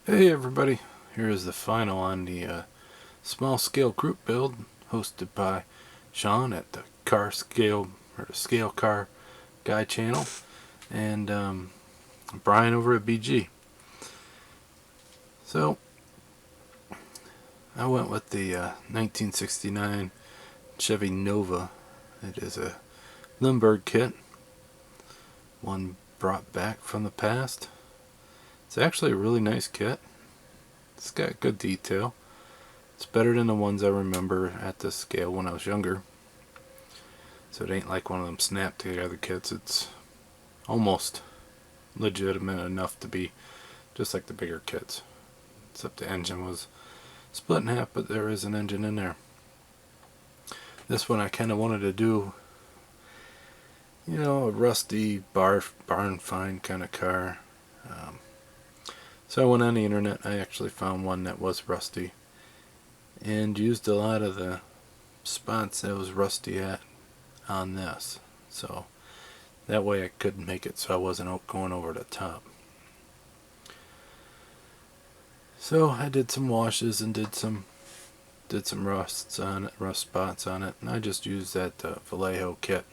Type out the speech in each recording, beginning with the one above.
Hey everybody, here is the final on the small scale group build hosted by Sean at the car scale or the scale car guy channel and Brian over at BG. So I went with the 1969 Chevy Nova. It is a Lindbergh kit, one brought back from the past. It's actually a really nice kit. It's got good detail. It's better than the ones I remember at this scale when I was younger. So it ain't like one of them snap together kits. It's almost legitimate enough to be just like the bigger kits. Except the engine was split in half, but there is an engine in there. This one I kind of wanted to do, a rusty barn find kind of car. So I went on the internet. I actually found one that was rusty and used a lot of the spots that was rusty at on this. So that way I could make it so I wasn't going over the top. So I did some washes and did some rust spots on it, and I just used that Vallejo kit,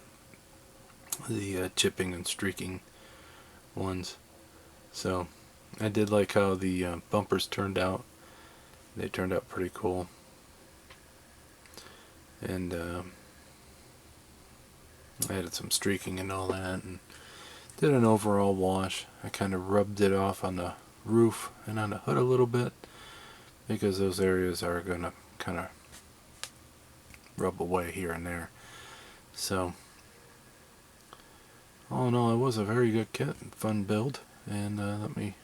the chipping and streaking ones. So I did like how the bumpers turned out. They turned out pretty cool. And I added some streaking and all that, and did an overall wash. I kind of rubbed it off on the roof and on the hood a little bit, because those areas are going to kind of rub away here and there. So all in all, it was a very good kit, fun build. And let me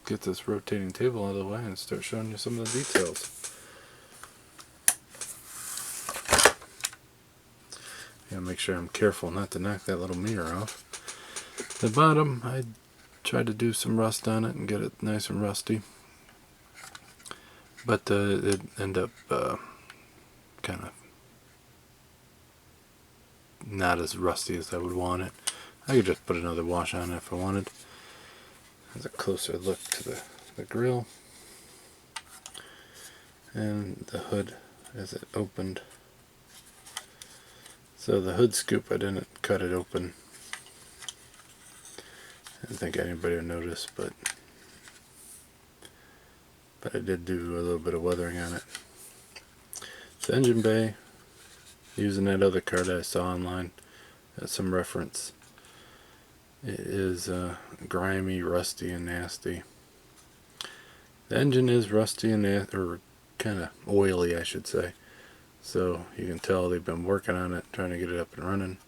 get this rotating table out of the way and start showing you some of the details. Gotta make sure I'm careful not to knock that little mirror off. The bottom, I tried to do some rust on it and get it nice and rusty, but it ended up kind of not as rusty as I would want it. I could just put another wash on it if I wanted. There's a closer look to the grill and the hood as it opened. So the hood scoop, I didn't cut it open. I didn't think anybody would notice, but I did do a little bit of weathering on it. The engine bay, using that other car that I saw online as some reference, it is grimy, rusty, and nasty. The engine is rusty and or kind of oily, I should say. So you can tell they've been working on it, trying to get it up and running.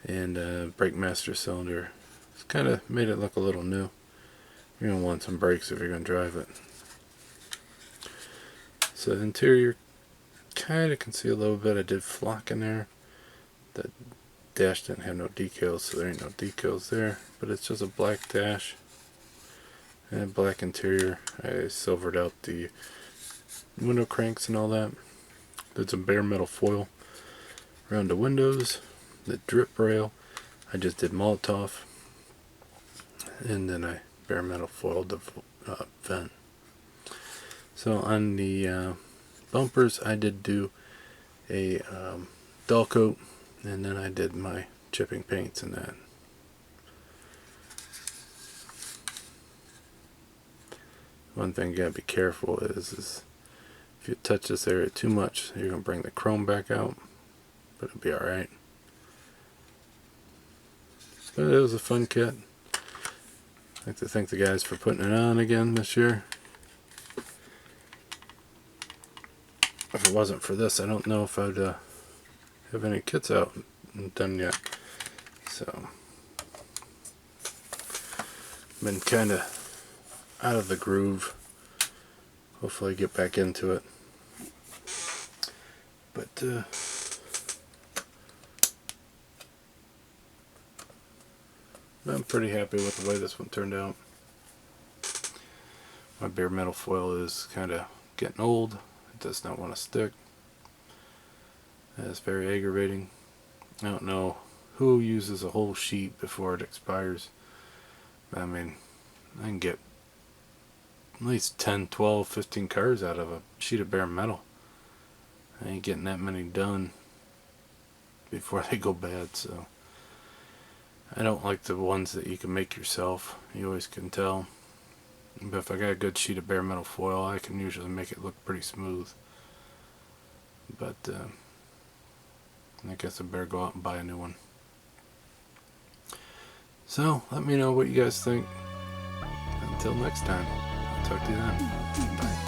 And brake master cylinder, it's kind of made it look a little new. You're going to want some brakes if you're going to drive it. So the interior, kind of can see a little bit. I did flock in there. The dash didn't have no decals, so there ain't no decals there. But it's just a black dash and a black interior. I silvered out the window cranks and all that. Did some bare metal foil around the windows. The drip rail, I just did Molotov, and then I bare metal foiled the vent. So on the bumpers, I did do a dull coat, and then I did my chipping paints in that. One thing you gotta be careful is if you touch this area too much, you're gonna bring the chrome back out, but it'll be alright. But it was a fun kit. I'd like to thank the guys for putting it on again this year. If it wasn't for this, I don't know if I'd have any kits out and done yet. So, been kind of out of the groove. Hopefully get back into it. But I'm pretty happy with the way this one turned out. My bare metal foil is kind of getting old. It does not want to stick. It's very aggravating. I don't know who uses a whole sheet before it expires. I mean, I can get at least 10, 12, 15 cars out of a sheet of bare metal. I ain't getting that many done before they go bad, so I don't like the ones that you can make yourself. You always can tell. But if I got a good sheet of bare metal foil, I can usually make it look pretty smooth. But I guess I better go out and buy a new one. So let me know what you guys think. Until next time, I'll talk to you then. Bye.